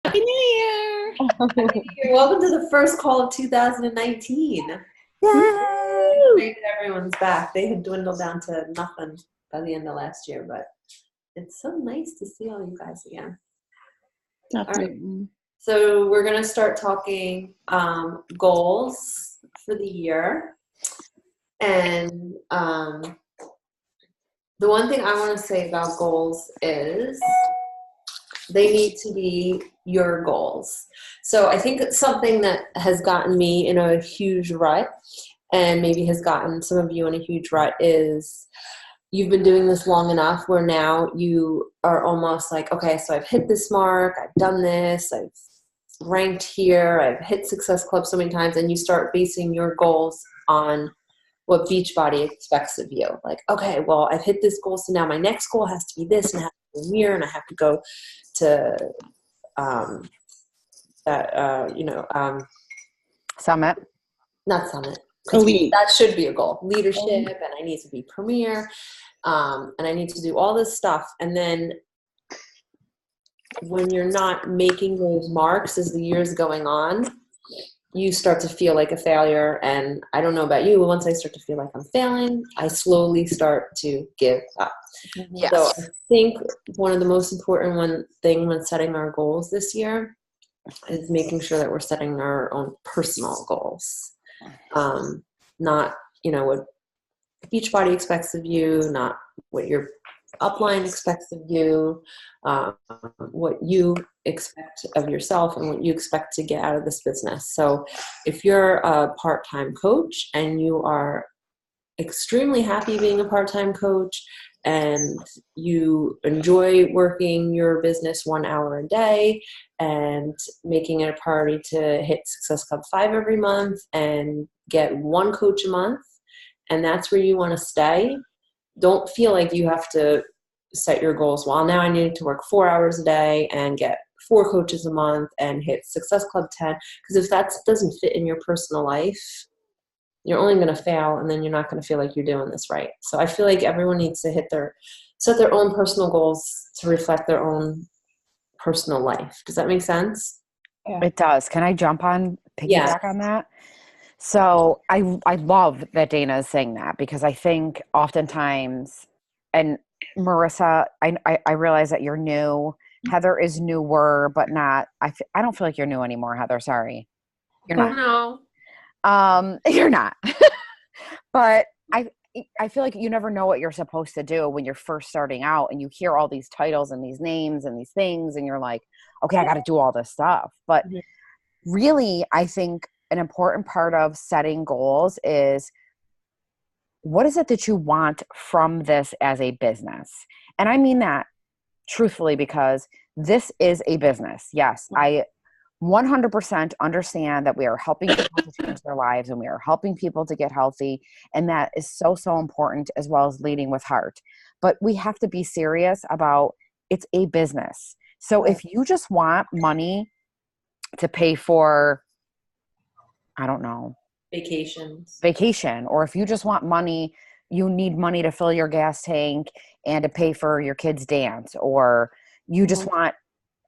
Happy New Year! Welcome to the first call of 2019. Yay! Great that everyone's back. They had dwindled down to nothing by the end of last year, but it's so nice to see all you guys again. All right, Definitely. so we're going to start talking goals for the year. And the one thing I want to say about goals is they need to be your goals. So I think it's something that has gotten me in a huge rut and maybe has gotten some of you in a huge rut is you've been doing this long enough where now you are almost like, okay, so I've hit this mark, I've done this, I've ranked here, I've hit Success Club so many times, and you start basing your goals on what Beachbody expects of you. Like, okay, well, I've hit this goal, so now my next goal has to be this, and I have to go here, and I have to go to Summit. not summit, because Elite. that should be a goal. Leadership, and I need to be premier, and I need to do all this stuff. And then when you're not making those marks as the year's going on, you start to feel like a failure. And I don't know about you, but once I start to feel like I'm failing, I slowly start to give up. Yes. So I think one of the most important thing when setting our goals this year is making sure that we're setting our own personal goals. Not, what Beachbody expects of you, not what your upline expects of you, what you expect of yourself and what you expect to get out of this business. So if you're a part-time coach and you are extremely happy being a part-time coach and you enjoy working your business 1 hour a day and making it a priority to hit Success Club 5 every month and get one coach a month, and that's where you want to stay, don't feel like you have to set your goals. Well, now I need to work 4 hours a day and get 4 coaches a month and hit Success Club 10. Because if that doesn't fit in your personal life, you're only going to fail, and then you're not going to feel like you're doing this right. So I feel like everyone needs to set their own personal goals to reflect their own personal life. Does that make sense? It does. Can I Yeah. piggyback on that? So I love that Dana is saying that because I think oftentimes, and Marissa, I realize that you're new. Heather is newer, but not. I don't feel like you're new anymore, Heather. Sorry, you're not. No. You're not. But I feel like you never know what you're supposed to do when you're first starting out, and you hear all these titles and these names and these things, and you're like, okay, I got to do all this stuff. But really, I think an important part of setting goals is what is it that you want from this as a business? And I mean that truthfully because this is a business. Yes, I 100% understand that we are helping people to change their lives and we are helping people to get healthy. And that is so, so important, as well as leading with heart. But we have to be serious about it's a business. So if you just want money to pay for, I don't know, vacation, or if you just want money, you need money to fill your gas tank and to pay for your kids' dance, or you just want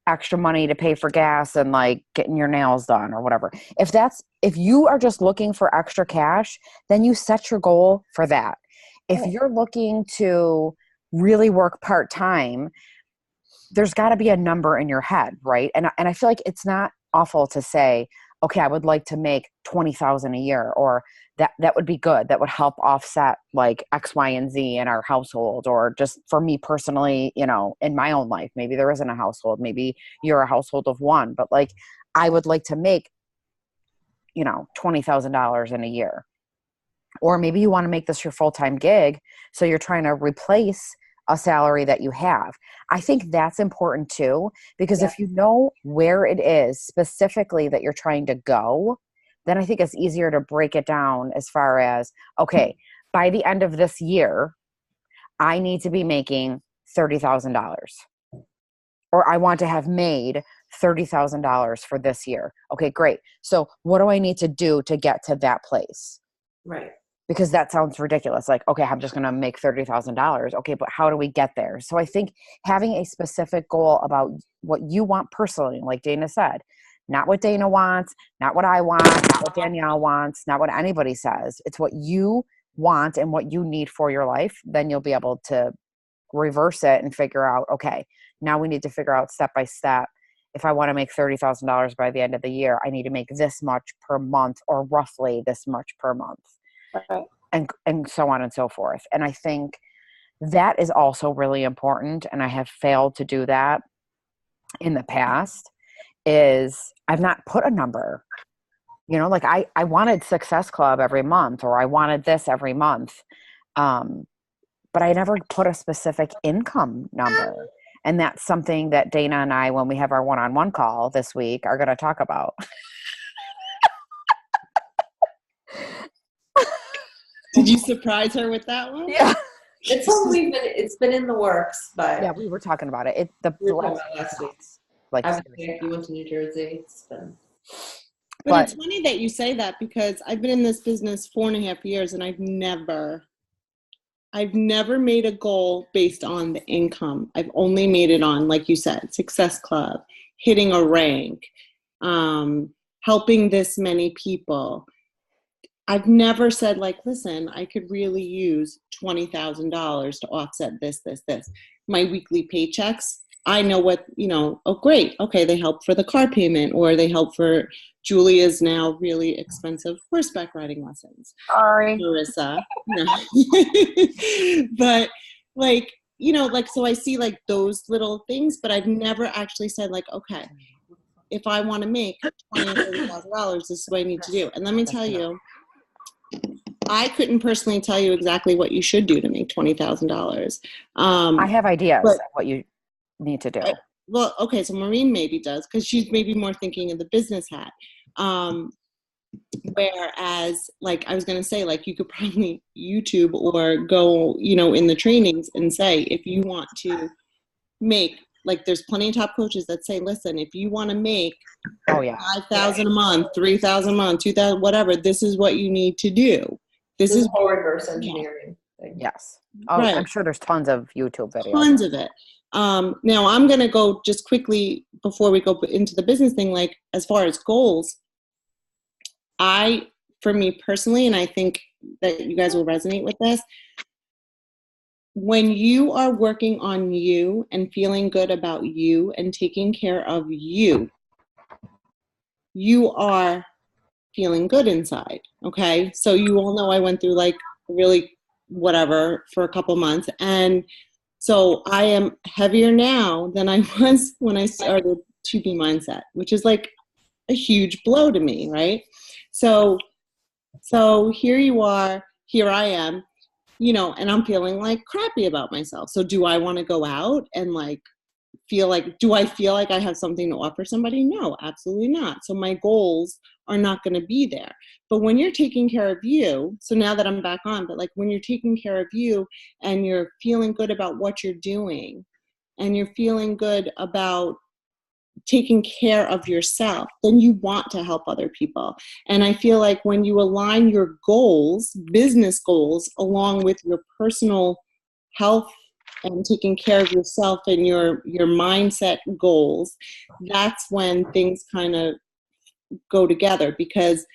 extra money to pay for gas and like getting your nails done or whatever. If you are just looking for extra cash, then you set your goal for that. If you're looking to really work part-time, there's got to be a number in your head, right? And I feel like it's not awful to say, okay, I would like to make 20,000 a year, or that would be good. That would help offset like X, Y, and Z in our household, or just for me personally, in my own life. Maybe there isn't a household. Maybe you're a household of one, but like I would like to make, $20,000 in a year. Or maybe you want to make this your full-time gig. So you're trying to replace a salary that you have. I think that's important too, because if you know where it is specifically that you're trying to go, then I think it's easier to break it down as far as, okay, by the end of this year, I need to be making $30,000, or I want to have made $30,000 for this year. Okay, great. So what do I need to do to get to that place? Right. because that sounds ridiculous. Like, okay, I'm just going to make $30,000. Okay, but how do we get there? So I think having a specific goal about what you want personally, like Dana said, not what Dana wants, not what I want, not what Danielle wants, not what anybody says. It's what you want and what you need for your life. Then you'll be able to reverse it and figure out, okay, now we need to figure out step by step. If I want to make $30,000 by the end of the year, I need to make this much per month, or roughly this much per month. Right. And so on and so forth. And I think that is also really important. And I have failed to do that in the past, is I've not put a number, like I wanted Success Club every month, or I wanted this every month. But I never put a specific income number. And that's something that Dana and I, when we have our one-on-one call this week, are going to talk about. Did you surprise her with that one? Yeah. It's been in the works, but yeah, we were talking about it. we were talking about last week. Like, I was thinking you went to New Jersey. But it's funny that you say that, because I've been in this business 4.5 years, and I've never made a goal based on the income. I've only made it on, like you said, Success Club, hitting a rank, helping this many people. I've never said, like, listen, I could really use $20,000 to offset this. My weekly paychecks, I know what, oh, great. Okay, they help for the car payment, or they help for Julia's now really expensive horseback riding lessons. sorry, Marissa. No. But so I see like those little things, but I've never actually said, like, okay, if I want to make $20,000, this is what I need to do. And let me tell you, I couldn't personally tell you exactly what you should do to make $20,000. I have ideas of what you need to do. Well, okay, so Maureen maybe does, because she's maybe more thinking of the business hat. Whereas, like, I was going to say, like, you could probably YouTube or go, in the trainings and say, if you want to make, like, there's plenty of top coaches that say, listen, if you want to make $5,000 a month, $3,000 a month, $2,000, whatever, this is what you need to do. This is reverse engineering thing. Yes. Oh, right. I'm sure there's tons of YouTube videos. Tons of it. Now I'm going to go just quickly before we go into the business thing, like, as far as goals, for me personally, and I think that you guys will resonate with this, when you are working on you and feeling good about you and taking care of you, you are feeling good inside. Okay. So you all know I went through, like, really whatever for a couple months. And so I am heavier now than I was when I started 2B Mindset, which is like a huge blow to me. Right. So here you are, here I am, and I'm feeling like crappy about myself. So do I want to go out and, like, do I feel like I have something to offer somebody? No, absolutely not. So my goals are not going to be there. But when you're taking care of you, so now that I'm back on, but, like, when you're taking care of you and you're feeling good about what you're doing and you're feeling good about taking care of yourself, then you want to help other people. And I feel like when you align your goals, business goals, along with your personal health and taking care of yourself and your mindset goals, that's when things kind of go together. Because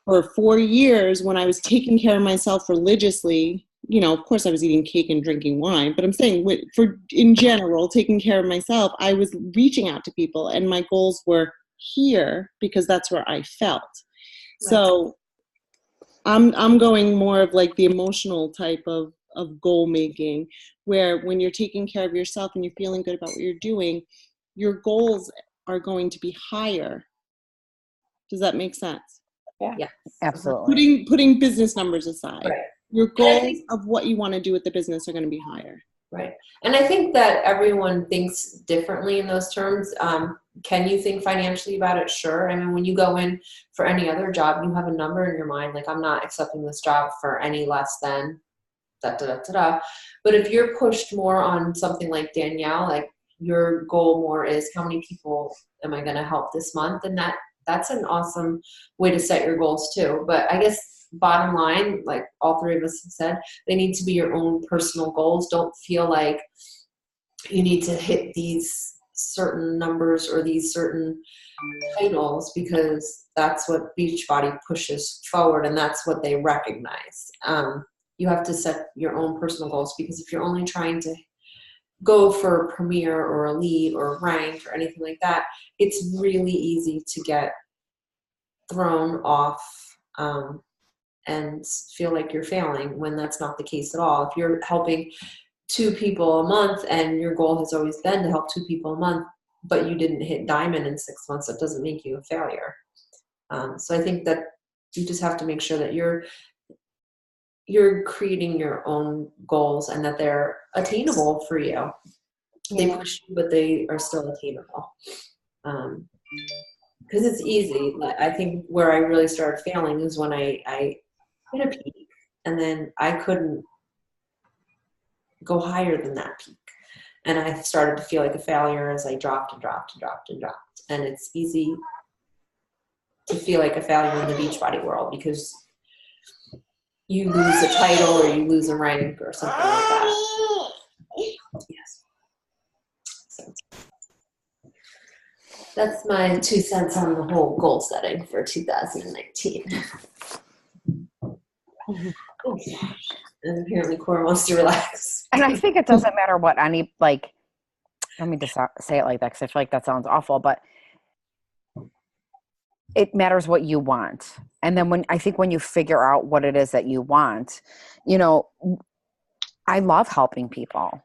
for 4 years, when I was taking care of myself religiously, of course I was eating cake and drinking wine, but I'm saying in general, taking care of myself, I was reaching out to people, and my goals were here because that's where I felt. Right. So I'm going more of, like, the emotional type of goal making, where when you're taking care of yourself and you're feeling good about what you're doing, your goals are going to be higher. Does that make sense? Yeah. Absolutely. Putting business numbers aside. Right. Your goals of what you want to do with the business are going to be higher. Right. And I think that everyone thinks differently in those terms. Can you think financially about it? Sure. I mean, when you go in for any other job, you have a number in your mind. Like, I'm not accepting this job for any less than da-da-da-da-da. But if you're pushed more on something like Danielle, like, your goal more is, how many people am I going to help this month? And that's an awesome way to set your goals too. But I guess bottom line, like all three of us have said, they need to be your own personal goals. Don't feel like you need to hit these certain numbers or these certain titles, because that's what Beachbody pushes forward and that's what they recognize. You have to set your own personal goals, because if you're only trying to go for premier or elite or rank or anything like that, it's really easy to get thrown off and feel like you're failing, when that's not the case at all. If you're helping 2 people a month and your goal has always been to help 2 people a month, but you didn't hit diamond in 6 months, that doesn't make you a failure. So I think that you just have to make sure that you're creating your own goals and that they're attainable for you. They push you, but they are still attainable. Because it's easy. I think where I really started failing is when I hit a peak, and then I couldn't go higher than that peak. And I started to feel like a failure as I dropped and dropped and dropped and dropped. And it's easy to feel like a failure in the Beachbody world, because you lose a title or you lose a rank or something like that. Yes. So that's my 2 cents on the whole goal setting for 2019. Oh, and apparently Cora wants to relax. And I think it doesn't matter what any, like, let me just say it like that, because I feel like that sounds awful, but it matters what you want. And then when you figure out what it is that you want, you know, I love helping people.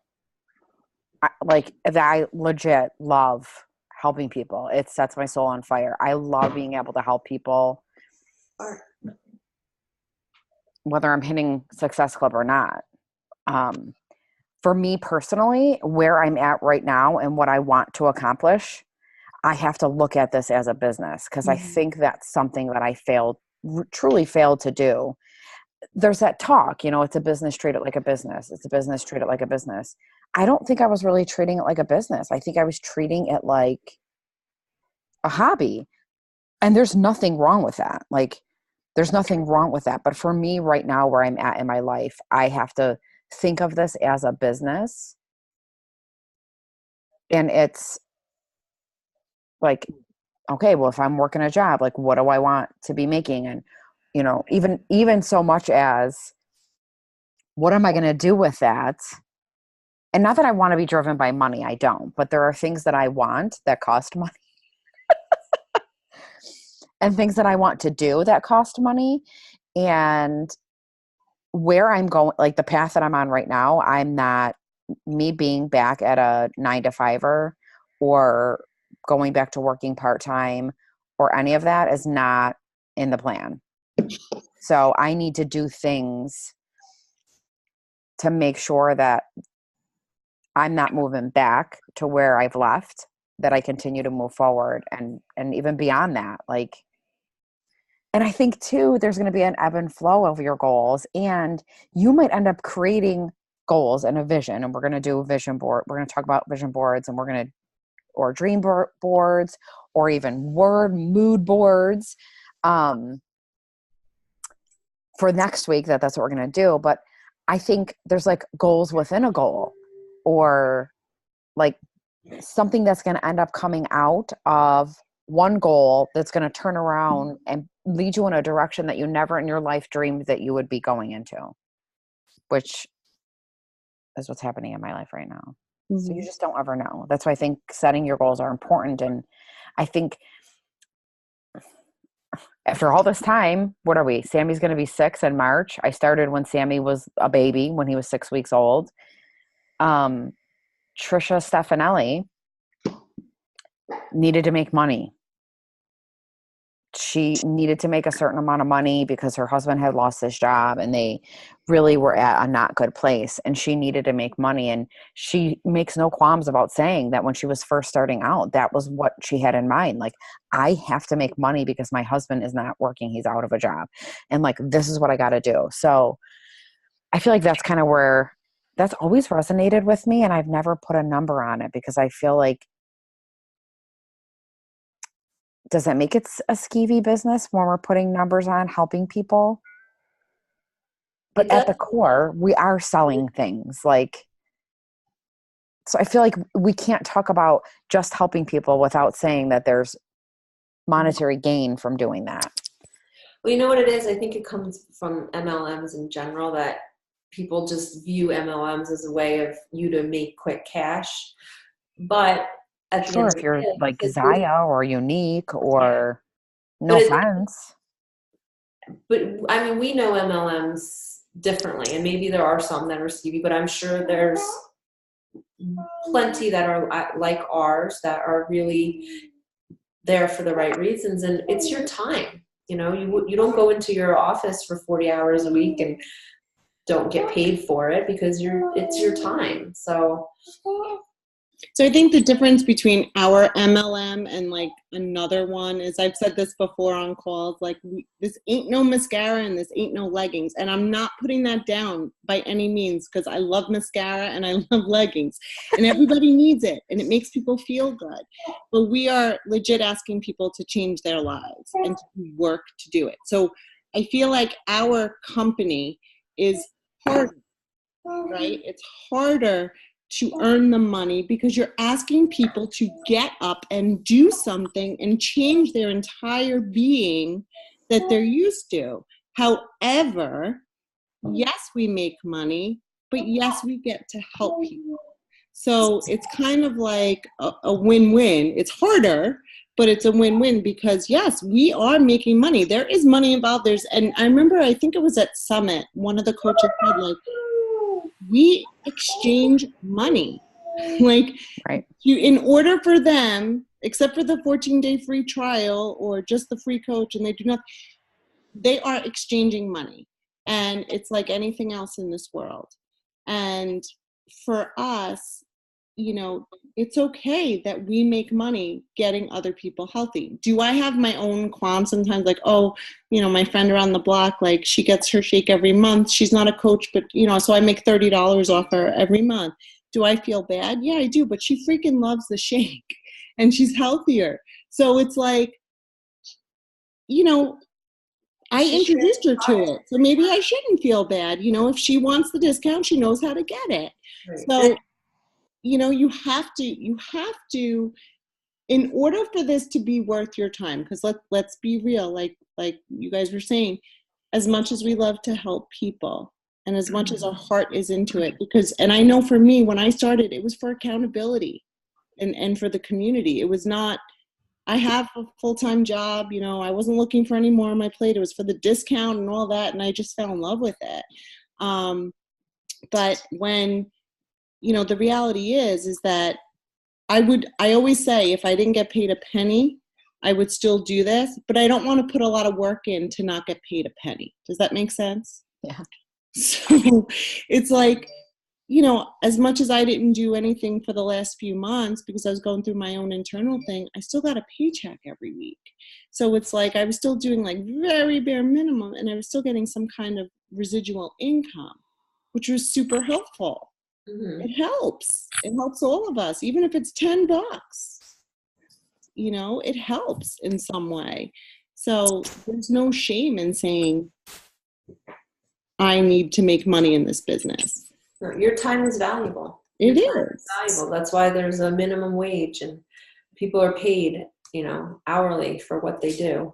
I legit love helping people. It sets my soul on fire. I love being able to help people, whether I'm hitting Success Club or not. For me personally, where I'm at right now and what I want to accomplish, I have to look at this as a business, because I think that's something that I truly failed to do. There's that talk, it's a business, treat it like a business. It's a business, treat it like a business. I don't think I was really treating it like a business. I think I was treating it like a hobby. And there's nothing wrong with that. There's nothing wrong with that. But for me right now, where I'm at in my life, I have to think of this as a business. And it's like, okay, well, if I'm working a job, like, what do I want to be making? And, even so much as, what am I going to do with that? And not that I want to be driven by money. I don't, but there are things that I want that cost money and things that I want to do that cost money. And where I'm going, like the path that I'm on right now, I'm not, me being back at a 9-to-5er or going back to working part-time or any of that is not in the plan. So I need to do things to make sure that I'm not moving back to where I've left, that I continue to move forward and even beyond that. And I think too, there's going to be an ebb and flow of your goals, and you might end up creating goals and a vision. And we're going to do a vision board. We're going to talk about vision boards, and or dream boards, or even mood boards for next week. That's what we're going to do. But I think there's goals within a goal, or something that's going to end up coming out of one goal that's going to turn around and lead you in a direction that you never in your life dreamed that you would be going into, which is what's happening in my life right now. Mm-hmm. So you just don't ever know. That's why I think setting your goals are important. And I think after all this time, what are we? Sammy's going to be 6 in March. I started when Sammy was a baby, when he was 6 weeks old. Trisha Stefanelli needed to make money. She needed to make a certain amount of money because her husband had lost his job and they really were at a not good place, and she needed to make money. And she makes no qualms about saying that when she was first starting out, that was what she had in mind. I have to make money because my husband is not working. He's out of a job. And this is what I got to do. So I feel like that's kind of where that's always resonated with me. And I've never put a number on it because I feel like, does that make it a skeevy business when we're putting numbers on helping people? but at the core, we are selling things. Like, so I feel like we can't talk about just helping people without saying that there's monetary gain from doing that. Well, you know what it is? I think it comes from MLMs in general, that people just view MLMs as a way of you to make quick cash. But at the Sure, end of if the you're day, like Zaya or Unique or no but offense. But I mean, we know MLMs differently, and maybe there are some that are skeevy, but I'm sure there's plenty that are like ours that are really there for the right reasons. And it's your time. You know, you don't go into your office for 40 hours a week and don't get paid for it, because it's your time. So I think the difference between our MLM and like another one is, I've said this before on calls, like this ain't no mascara and this ain't no leggings. And I'm not putting that down by any means, because I love mascara and I love leggings and everybody needs it and it makes people feel good. But we are legit asking people to change their lives and to work to do it. So I feel like our company is harder, right? It's harder to earn the money because you're asking people to get up and do something and change their entire being that they're used to. However, yes, we make money, but yes, we get to help people. So it's kind of like a win-win. It's harder, but it's a win-win because yes, we are making money. There is money involved. And I remember, I think it was at Summit, one of the coaches said, like, we exchange money. Like, right. in order for them, except for the 14-day free trial or just the free coach, and they do not, they are exchanging money. And it's like anything else in this world. And for us, you know, it's okay that we make money getting other people healthy. Do I have my own qualms sometimes? Like, oh, you know, my friend around the block, like she gets her shake every month. She's not a coach, but you know, so I make $30 off her every month. Do I feel bad? Yeah, I do. But she freaking loves the shake and she's healthier. So it's like, you know, I introduced her to it. So maybe I shouldn't feel bad. You know, if she wants the discount, she knows how to get it. So, you know, you have to, in order for this to be worth your time, because let's be real, like you guys were saying, as much as we love to help people and as much as our heart is into it, because, and I know for me, when I started, it was for accountability and for the community. It was not, I have a full-time job, you know, I wasn't looking for any more on my plate. It was for the discount and all that. And I just fell in love with it. But when, you know, the reality is that I always say, if I didn't get paid a penny, I would still do this, but I don't want to put a lot of work in to not get paid a penny. Does that make sense? Yeah. So it's like, you know, as much as I didn't do anything for the last few months because I was going through my own internal thing, I still got a paycheck every week. So it's like I was still doing like very bare minimum and I was still getting some kind of residual income, which was super helpful. Mm-hmm. It helps all of us, even if it's $10, you know, it helps in some way. So there's no shame in saying, I need to make money in this business. Your time is valuable. It is valuable. That's why there's a minimum wage and people are paid, you know, hourly for what they do.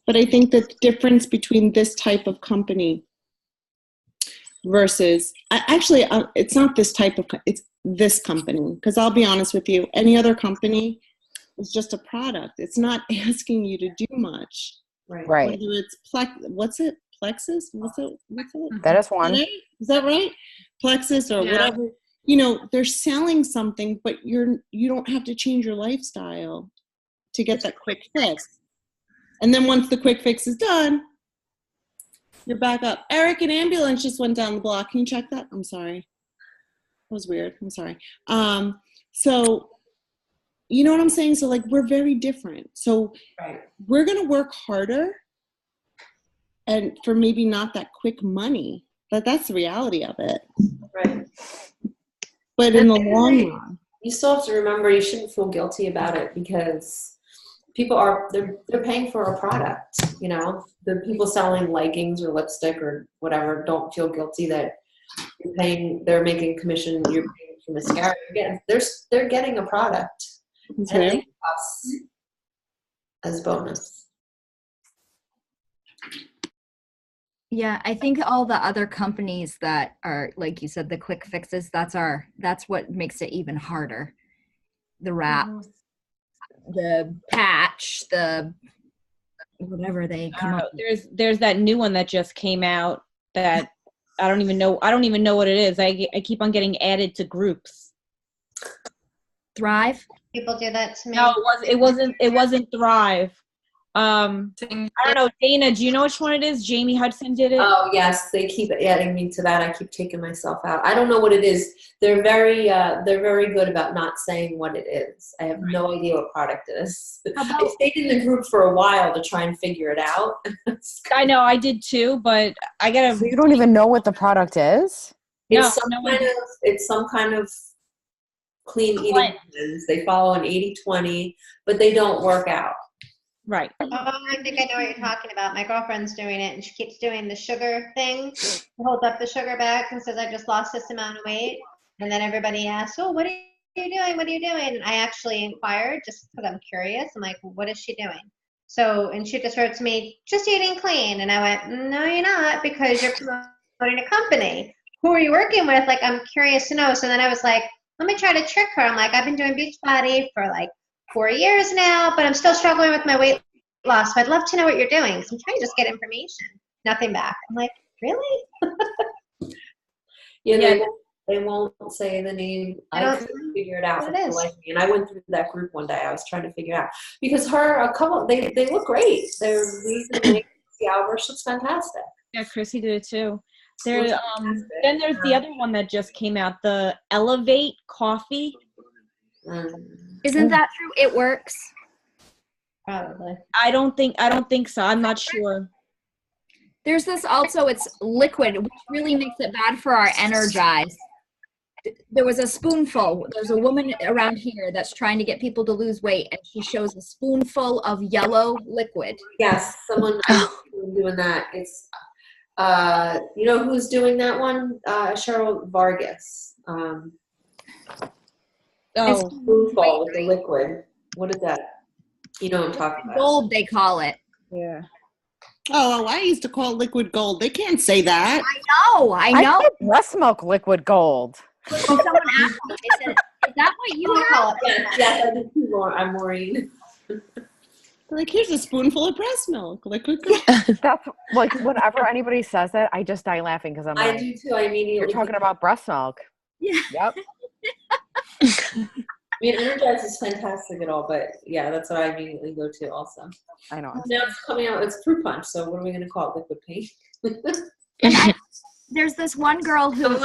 But I think the difference between this type of company versus, actually, it's not this type of, it's this company. Because I'll be honest with you, any other company is just a product. It's not asking you to do much. Right. Whether it's Plexus? What's it? That is one. Is that right? Plexus or whatever. You know, they're selling something, but you don't have to change your lifestyle to get that quick fix. And then once the quick fix is done, you're back up. Eric, an ambulance just went down the block. Can you check that? I'm sorry. That was weird. I'm sorry. So, you know what I'm saying? So, like, we're very different. So, we're going to work harder and for maybe not that quick money. But that's the reality of it. Right. But in the long run. You still have to remember you shouldn't feel guilty about it because people are they're paying for a product. You know, the people selling leggings or lipstick or whatever don't feel guilty that you're paying. They're making commission. You're paying for mascara. Again, they're getting a product, and they give us as bonus. Yeah, I think all the other companies that are, like you said, the quick fixes, that's what makes it even harder. The wrap, the patch, the whatever they come up with. There's that new one that just came out that I don't even know what it is. I keep on getting added to groups. Thrive? People do that to me. No, it wasn't Thrive. I don't know, Dana, do you know which one it is? Jamie Hudson did it. Oh yes, they keep adding me to that. I keep taking myself out. I don't know what it is. They're very good about not saying what it is. I have no idea what product it is. I stayed in the group for a while to try and figure it out. I know, I did too, but I gotta. So you don't even know what the product is? It's some kind of clean eating plans. They follow an 80-20, but they don't work out. Right. Oh, I think I know what you're talking about. My girlfriend's doing it, and she keeps doing the sugar thing. She holds up the sugar bags and says, I just lost this amount of weight. And then everybody asks, oh, what are you doing? What are you doing? And I actually inquired just because I'm curious. I'm like, what is she doing? So, and she just wrote to me, just eating clean. And I went, no, you're not, because you're promoting a company. Who are you working with? Like, I'm curious to know. So then I was like, let me try to trick her. I'm like, I've been doing Beachbody for like 4 years now, but I'm still struggling with my weight loss. So I'd love to know what you're doing. So I'm trying to just get information. Nothing back. I'm like, really? Yeah. They won't say the name. I couldn't figure it out for the life of me. And I went through that group one day. I was trying to figure out because they look great. They're losing weight. The Albers looks fantastic. Yeah, Chrissy did it too. Then there's the other one that just came out, the Elevate Coffee. Isn't that true? It works. Probably. I don't think so. I'm not sure. There's this also, it's liquid, which really makes it bad for our Energize. There was a spoonful. There's a woman around here that's trying to get people to lose weight, and she shows a spoonful of yellow liquid. Yes, someone doing that. It's you know who's doing that one? Cheryl Vargas. Spoonful with the liquid. What is that? You know what I'm talking about. Gold, they call it. Yeah. Oh, I used to call it liquid gold. They can't say that. I know. I call breast milk liquid gold. When someone asked me, they said, is that what you call it? Yes, I do too, I'm Maureen. Like, here's a spoonful of breast milk. Liquid gold. That's like whenever anybody says that, I just die laughing because I do too. I immediately. You're talking about breast milk. Yeah. Yep. I mean, Energize is fantastic at all, but yeah, that's what I immediately go to also. I know. Now it's coming out, it's fruit punch, so what are we going to call it? Liquid paint? And there's this one girl who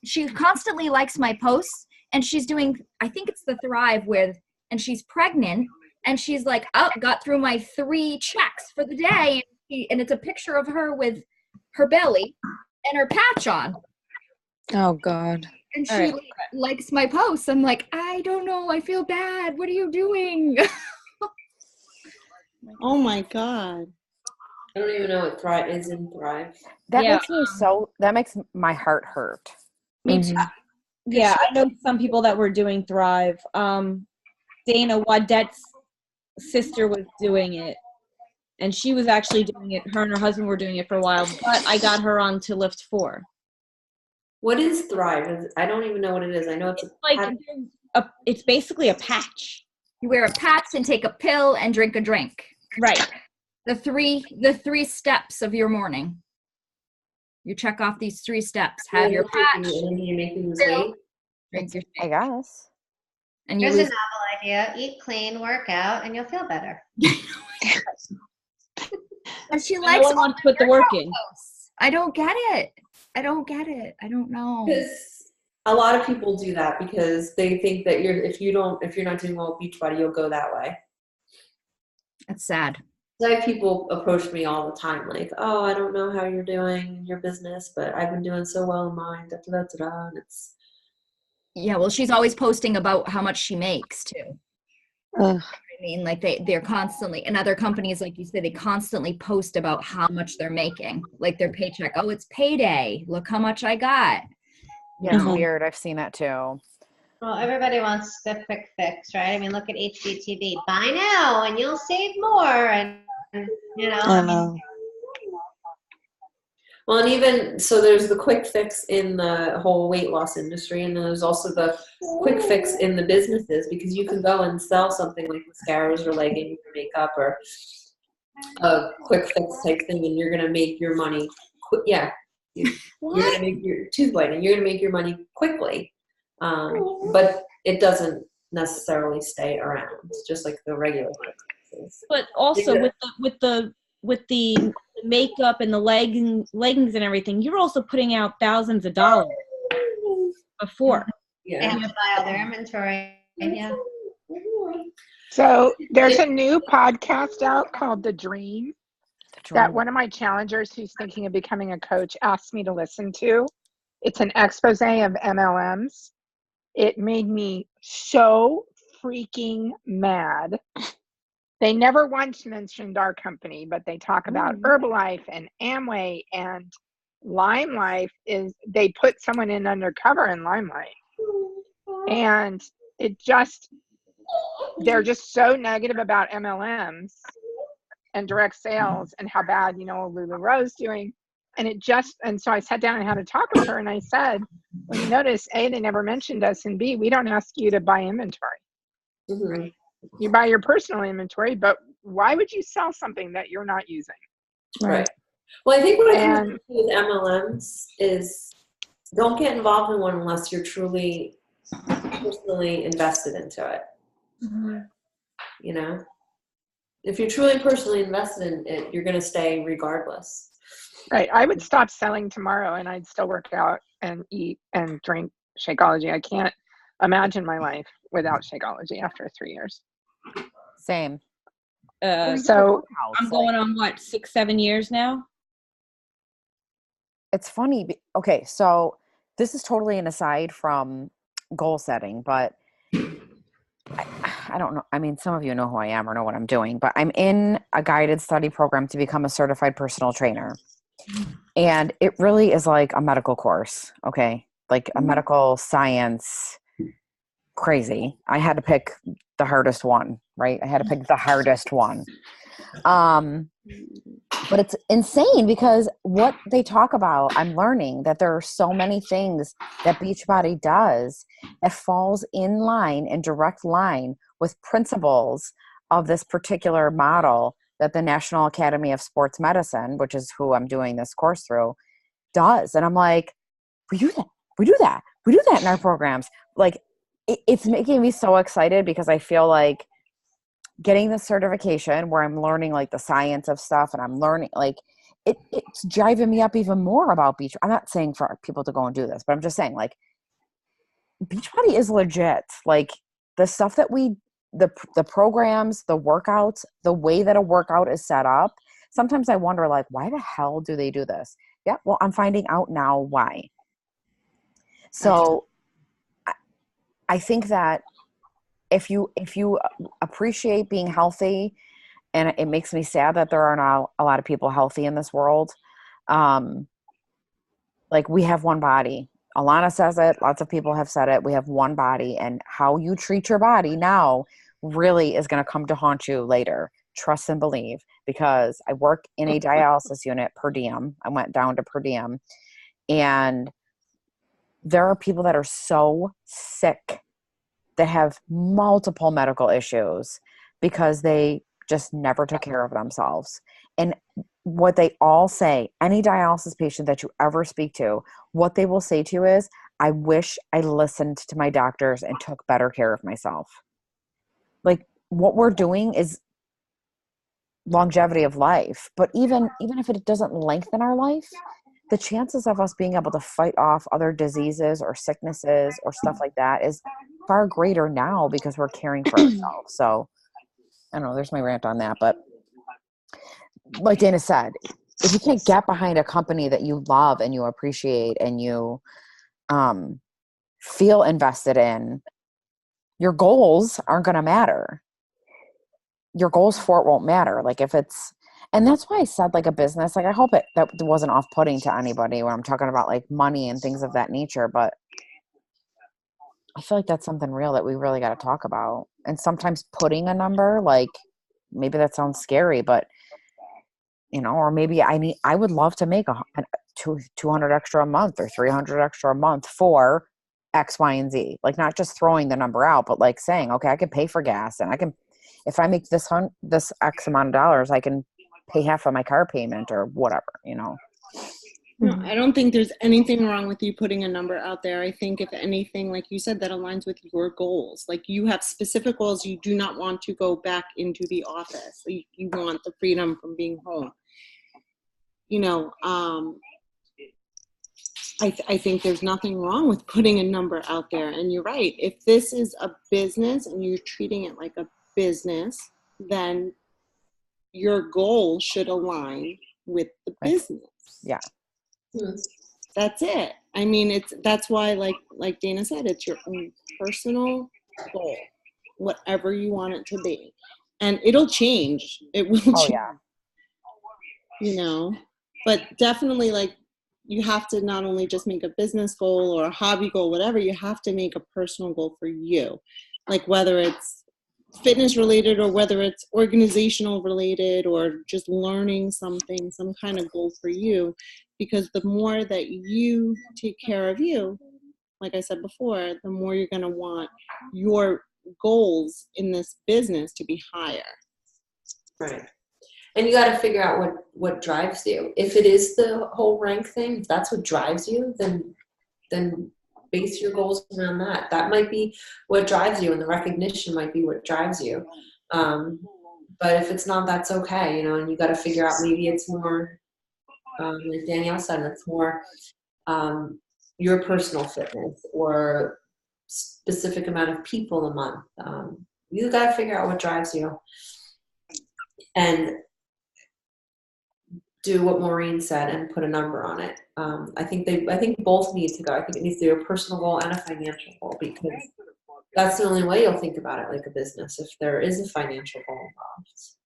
she constantly likes my posts, and she's doing, I think it's the Thrive and she's pregnant, and she's like, oh, got through my 3 checks for the day, and it's a picture of her with her belly and her patch on. Oh, God. And she likes my posts. I'm like, I don't know. I feel bad. What are you doing? Oh, my God. I don't even know what Thrive is in Thrive. That makes my heart hurt. Me too. Yeah, I know some people that were doing Thrive. Dana Wadette's sister was doing it, and she was actually doing it. Her and her husband were doing it for a while, but I got her on to Lift 4. What is Thrive? I don't even know what it is. I know it's it's basically a patch. You wear a patch and take a pill and drink a drink. Right. The three steps of your morning. You check off these 3 steps. Have your patch. And you make me lose weight. Drink your I guess. And Here's a novel idea. Eat clean, work out, and you'll feel better. And she likes no one wants to put the work in. I don't get it. I don't know. Because a lot of people do that because they think that if you're not doing well with Beachbody, you'll go that way. That's sad. I have people approach me all the time like, oh, I don't know how you're doing in your business, but I've been doing so well in mine. And it's. Yeah, well, she's always posting about how much she makes too. mean, like they're constantly, and other companies, like you say, they constantly post about how much they're making, like their paycheck. Oh, it's payday. Look how much I got. Yeah, it's Mhm. weird. I've seen that too. Well, everybody wants the quick fix, right? I mean, look at HGTV. Buy now and you'll save more. And you know, I I mean, know. Well, and even so, there's the quick fix in the whole weight loss industry, and then there's also the quick fix in the businesses, because you can go and sell something like mascaras or leggings or makeup or a quick fix type thing, and you're gonna make your money. Yeah, you're gonna make your tooth whitening. You're gonna make your money quickly, but it doesn't necessarily stay around, just like the regular fixes. But also Yeah. with the makeup and the leggings and everything, you're also putting out thousands of dollars before. they Yeah. have to buy all their inventory. Yeah. So there's a new podcast out called The Dream that Dream. one of my challengers who's thinking of becoming a coach asked me to listen to. It's an expose of MLMs. It made me so freaking mad. They never once mentioned our company, but they talk about Herbalife and Amway, and Lime Life is they put someone in undercover in Lime Life. And it just, they're just so negative about MLMs and direct sales and how bad, LuLaRoe's doing. And so I sat down and had to talk with her, and I said, well, you notice, A, they never mentioned us, and B, we don't ask you to buy inventory. Mm-hmm. You buy your personal inventory, but why would you sell something that you're not using? Right. Well, I think what I can And do with MLMs is don't get involved in one unless you're truly personally invested into it. You know, if you're truly personally invested in it, you're going to stay regardless. right, I would stop selling tomorrow and I'd still work out and eat and drink Shakeology. I can't imagine my life without Shakeology after 3 years. Same. So I'm going on 6-7 years now. It's funny. Okay, so this is totally an aside from goal setting, but I don't know. I mean, some of you know who I am or know what I'm doing, but I'm in a guided study program to become a certified personal trainer. And it really is like a medical course, okay? Like a medical science crazy. I had to pick the hardest one, right? I had to pick the hardest one. But it's insane because what they talk about, I'm learning that there are so many things that Beachbody does that falls in line, in direct line with principles of this particular model that the National Academy of Sports Medicine, which is who I'm doing this course through, does. And I'm like, we do that. We do that. We do that in our programs. Like, it's making me so excited because I feel like getting the certification where I'm learning like the science of stuff, and I'm learning like it's driving me up even more about beach. I'm not saying for people to go and do this, but I'm just saying like Beachbody is legit. Like the stuff that the programs, the workouts, the way that a workout is set up. Sometimes I wonder like, why the hell do they do this? Yeah. Well, I'm finding out now why. So I think that if you appreciate being healthy, and it makes me sad that there are not a lot of people healthy in this world. Like we have one body. Alana says it. Lots of people have said it. We have one body, and how you treat your body now really is going to come to haunt you later. Trust and believe, because I work in a dialysis unit per diem. I went down to per diem, and there are people that are so sick that have multiple medical issues because they just never took care of themselves. And what they all say, any dialysis patient that you ever speak to, what they will say to you is, I wish I listened to my doctors and took better care of myself. Like what we're doing is longevity of life. But even if it doesn't lengthen our life, the chances of us being able to fight off other diseases or sicknesses or stuff like that is far greater now because we're caring for ourselves. So I don't know, there's my rant on that. But like Dana said, if you can't get behind a company that you love and you appreciate and you feel invested in, your goals aren't going to matter. your goals for it won't matter. Like if it's, and that's why I said like a business, like I hope that wasn't off-putting to anybody when I'm talking about like money and things of that nature, but I feel like that's something real that we really got to talk about. And sometimes putting a number, like maybe that sounds scary, but or maybe I would love to make 200 extra a month or 300 extra a month for X, Y, and Z. Like not just throwing the number out, but like saying, okay, I can pay for gas, and I can, if I make this X amount of dollars, I can pay half of my car payment or whatever. No, I don't think there's anything wrong with you putting a number out there. I think if anything, like you said, that aligns with your goals. Like you have specific goals. You do not want to go back into the office. You want the freedom from being home. I think there's nothing wrong with putting a number out there. And you're right. If this is a business and you're treating it like a business, then your goal should align with the business. Yeah. That's it. I mean, that's why, like Dana said, it's your own personal goal, whatever you want it to be, and it'll change. It will change. Yeah. But definitely, like, you have to not only just make a business goal or a hobby goal, whatever. You have to make a personal goal for you, like whether it's fitness related or whether it's organizational related or just learning something, some kind of goal for you. Because the more that you take care of you, like I said before, the more you're going to want your goals in this business to be higher. Right. And you got to figure out what drives you. If it is the whole rank thing, if that's what drives you, then base your goals around that. That might be what drives you, and the recognition might be what drives you. But if it's not, that's okay, and you got to figure out, maybe it's more, like Danielle said, it's more your personal fitness or specific amount of people a month. You got to figure out what drives you and do what Maureen said and put a number on it. I think both need to go. I think it needs to be a personal goal and a financial goal, because that's the only way you'll think about it like a business, if there is a financial goal involved.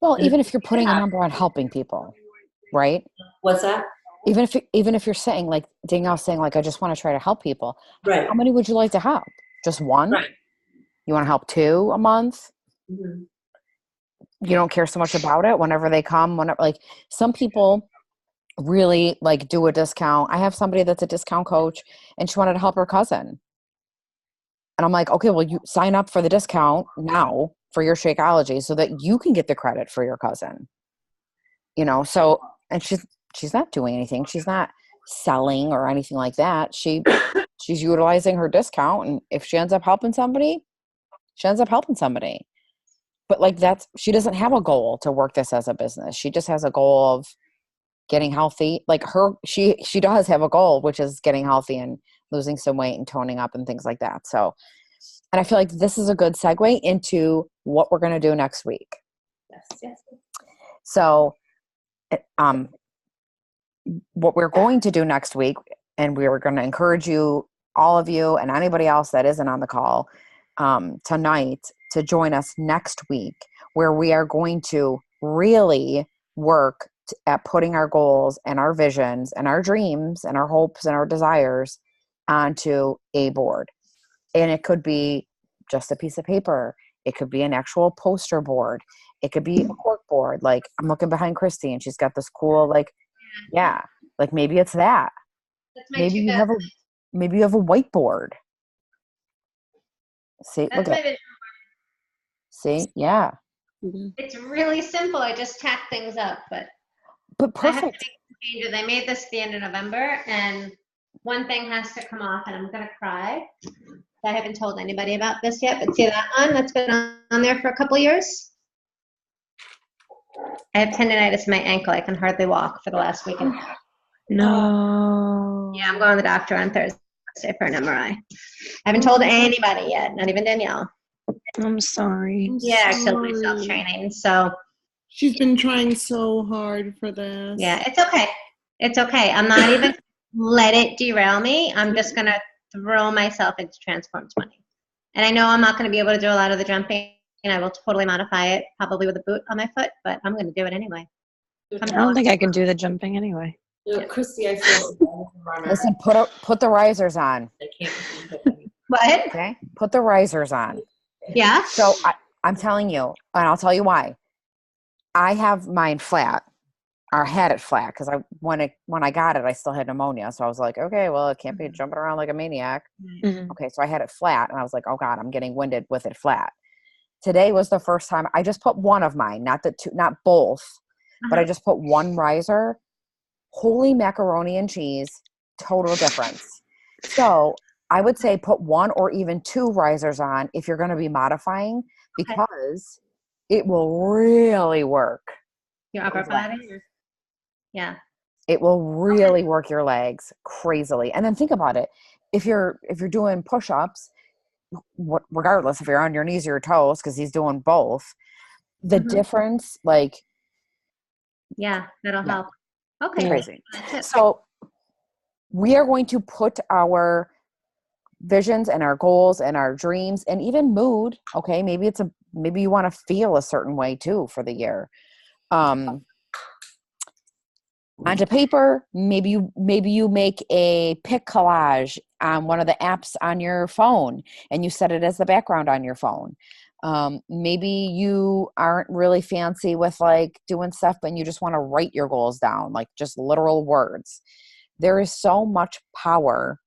Well, even if you're putting a number on helping people, right? What's that? Even if you're saying, like Danielle's saying, like, I just want to try to help people. Right. How many would you like to help? Just one? Right. You want to help 2 a month? Mm-hmm. You don't care so much about it whenever they come, like some people really like do a discount. I have somebody that's a discount coach, and she wanted to help her cousin. And I'm like, okay, well, you sign up for the discount now for your Shakeology so that you can get the credit for your cousin. So, and she's not doing anything. She's not selling or anything like that. She's utilizing her discount, and if she ends up helping somebody, she ends up helping somebody. But like she doesn't have a goal to work this as a business. She just has a goal of getting healthy. Like she does have a goal, which is getting healthy and losing some weight and toning up and things like that. So, and I feel like this is a good segue into what we're going to do next week. Yes. So, what we're going to do next week, and we are going to encourage you, all of you and anybody else that isn't on the call tonight, to join us next week, where we are going to really work at putting our goals and our visions and our dreams and our hopes and our desires onto a board. And it could be just a piece of paper. It could be an actual poster board. It could be a cork board. Like, I'm looking behind Christy, and she's got this cool, like maybe it's that. Maybe you have a whiteboard. See, look at it. See, yeah. It's really simple. I just tack things up, but perfect. I have to make some changes. I made this the end of November, and one thing has to come off, and I'm gonna cry. I haven't told anybody about this yet, but see that one that's been on there for a couple years? I have tendonitis in my ankle. I can hardly walk for the last week and a half. No. Yeah, I'm going to the doctor on Thursday for an MRI. I haven't told anybody yet, not even Danielle. I'm sorry. Yeah, I killed myself training. So she's been trying so hard for this. Yeah, it's okay. It's okay. I'm not even let it derail me. I'm just gonna throw myself into Transform 20. And I know I'm not gonna be able to do a lot of the jumping and I will totally modify it, probably with a boot on my foot, but I'm going to do it anyway. I don't think I can do the jumping anyway. You know, Christy, I feel like I'm a runner. Listen, put the risers on. I can't see. What? Okay, put the risers on. Yeah. So I'm telling you, and I'll tell you why. I have mine flat, or had it flat, because when I got it, I still had pneumonia. So I was like, okay, well, it can't be jumping around like a maniac. Mhm. Okay, so I had it flat, and I was like, oh God, I'm getting winded with it flat. Today was the first time I just put one of mine, not the two, not both, but I just put one riser. Holy macaroni and cheese, total difference. So I would say put one or even two risers on if you're going to be modifying, because it will really work. Your upper body? Yeah. It will really work your legs crazily. And then think about it. If you're doing push-ups, regardless if you're on your knees or your toes, because he's doing both, the difference, like, Yeah, that'll help. Okay. crazy. So we are going to put our visions and our goals and our dreams and even mood. Okay. Maybe you want to feel a certain way too for the year. Onto paper. Maybe you make a pic collage on one of the apps on your phone and you set it as the background on your phone. Maybe you aren't really fancy with like doing stuff, but you just want to write your goals down, like just literal words. There is so much power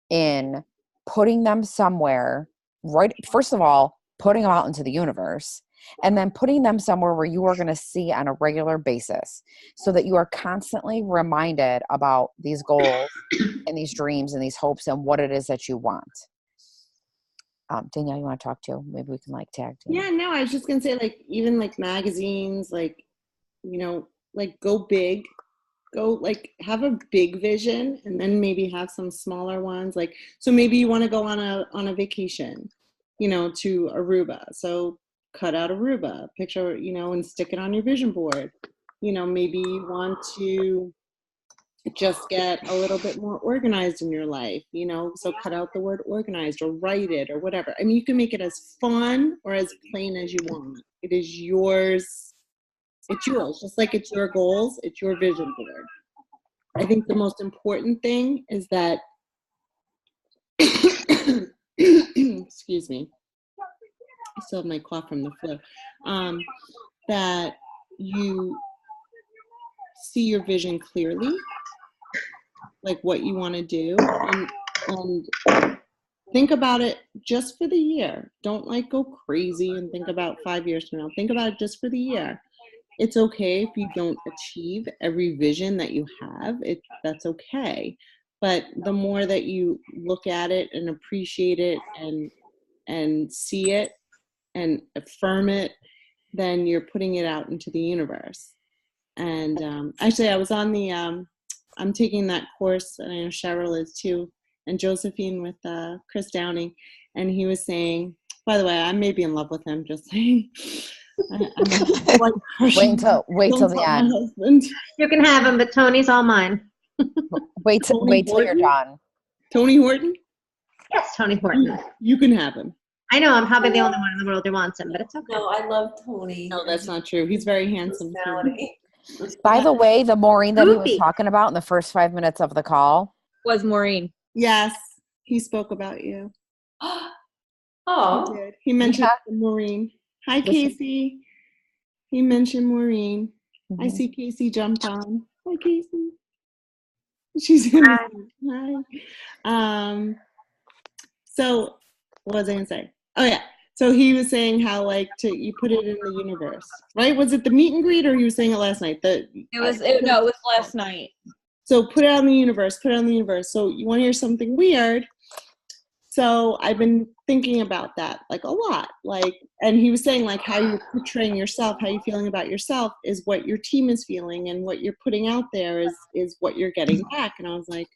in putting them somewhere, right? First of all, putting them out into the universe, and then putting them somewhere where you are going to see on a regular basis, so that you are constantly reminded about these goals and these dreams and these hopes and what it is that you want. Danielle, you want to talk to? Maybe we can like tag team. Yeah, no, I was just gonna say, like, even like magazines, like, you know, like go big, go like have a big vision, and then maybe have some smaller ones. Like, so maybe you want to go on a vacation, you know, to Aruba. So cut out Aruba, picture, you know, and stick it on your vision board. You know, maybe you want to just get a little bit more organized in your life, you know, so cut out the word organized or write it or whatever. I mean, you can make it as fun or as plain as you want. It is yours. It's yours. Just like it's your goals, it's your vision board. I think the most important thing is that, excuse me, I still have my cough from the flu, that you see your vision clearly, like what you want to do, and think about it just for the year. Don't like go crazy and think about 5 years from now. Think about it just for the year. It's okay if you don't achieve every vision that you have. That's okay. But the more that you look at it and appreciate it and see it and affirm it, then you're putting it out into the universe. And actually, I was on the I'm taking that course, and I know Cheryl is too, and Josephine with Chris Downing, and he was saying, by the way, I may be in love with him, just saying. Wait till the end. You can have him, but Tony's all mine. Wait till you're done. Tony Horton? Yes, Tony Horton. You can have him. I know, I'm probably the only one in the world who wants him, but it's okay. No, I love Tony. No, that's not true. He's very handsome too. By the way, the Maureen that he was talking about in the first 5 minutes of the call Was Maureen. Yes, he spoke about you. Oh, He did. He mentioned Maureen. Hi, Casey. He mentioned Maureen. I see Casey jumped on. Hi, Casey. She's in hi. So what was I gonna say? Oh yeah. So he was saying how like you put it in the universe, right? Was it the meet and greet, or he was saying it last night? It was last night. So put it out in the universe. Put it out in the universe. So you want to hear something weird? So I've been thinking about that like a lot. Like, and he was saying like how you're portraying yourself, how you're feeling about yourself is what your team is feeling, and what you're putting out there is what you're getting back. And I was like,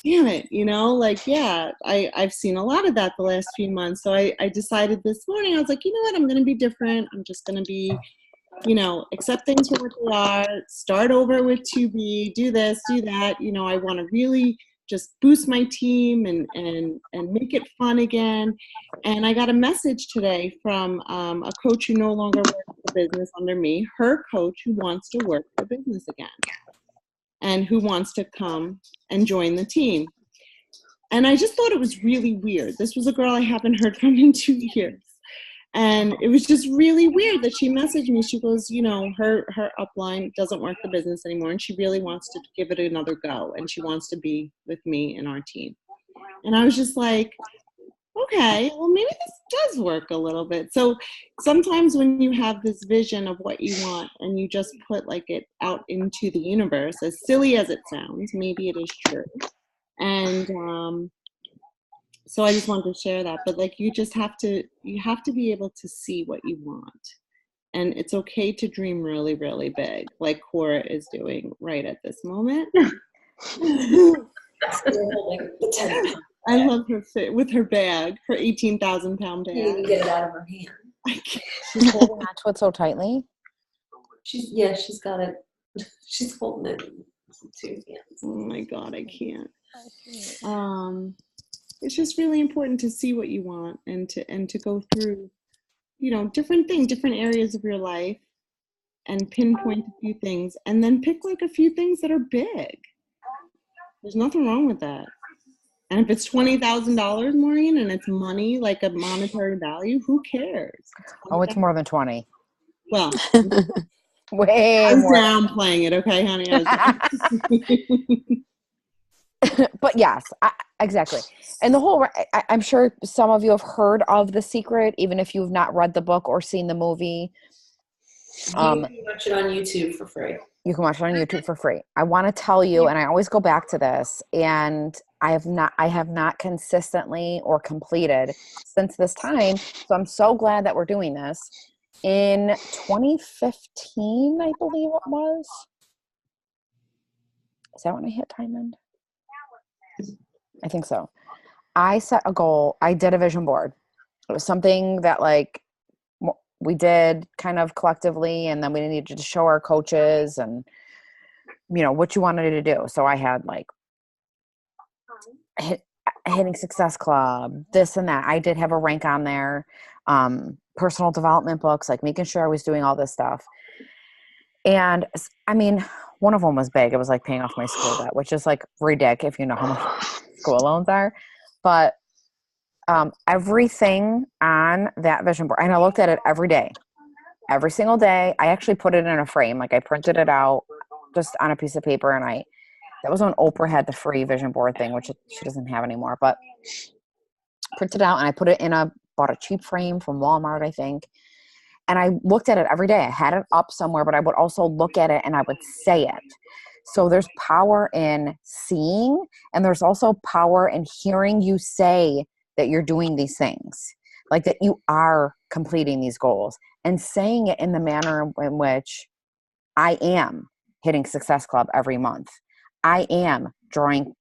damn it, you know, like, yeah, I've seen a lot of that the last few months. So I decided this morning, I was like, you know what, I'm going to be different. I'm just going to be, you know, accept things for what they are, start over with to be, do this, do that. You know, I want to really just boost my team and make it fun again. And I got a message today from a coach who no longer works the business under me, her coach who wants to work the business again and who wants to come and join the team. And I just thought it was really weird. This was a girl I haven't heard from in 2 years. And it was just really weird that she messaged me. She goes, you know, her upline doesn't work the business anymore, and she really wants to give it another go, and she wants to be with me and our team. And I was just like, okay, well, maybe this does work a little bit. So sometimes when you have this vision of what you want and you just put like it out into the universe, as silly as it sounds, maybe it is true. And so I just wanted to share that. But like you have to be able to see what you want. And it's okay to dream really, really big, like Cora is doing right at this moment. I love her fit with her bag, her 18,000-pound bag. You didn't get it out of her hand. She's holding on to it so tightly. She's got it. She's holding it with 2 hands. Oh my God, I can't. It's just really important to see what you want and to go through, you know, different areas of your life and pinpoint a few things and then pick like a few things that are big. There's nothing wrong with that. And if it's $20,000, Maureen, and it's money, like a monetary value, who cares? Oh, it's more than 20. Well, way I'm more. downplaying it, okay, honey? But yes, exactly. And the whole, I'm sure some of you have heard of The Secret, even if you've not read the book or seen the movie. You can watch it on YouTube for free. You can watch it on YouTube for free. I want to tell you, and I always go back to this, and I have not consistently or completed since this time. So I'm so glad that we're doing this. In 2015, I believe it was. Is that when I hit time end? I think so. I set a goal. I did a vision board. It was something that like we did kind of collectively, and then we needed to show our coaches and, you know, what you wanted to do. So I had like hitting Success Club, this and that. I did have a rank on there, personal development books, like making sure I was doing all this stuff. And I mean, one of them was big. It was like paying off my school debt, which is like ridiculous if you know how much school loans are. But everything on that vision board, and I looked at it every day, every single day. I actually put it in a frame. Like I printed it out just on a piece of paper, and that was when Oprah had the free vision board thing, which she doesn't have anymore, but printed it out and I put it bought a cheap frame from Walmart, I think. And I looked at it every day. I had it up somewhere, but I would also look at it and I would say it. So there's power in seeing, and there's also power in hearing you say that you're doing these things, like that you are completing these goals, and saying it in the manner in which I am hitting Success Club every month. I am drawing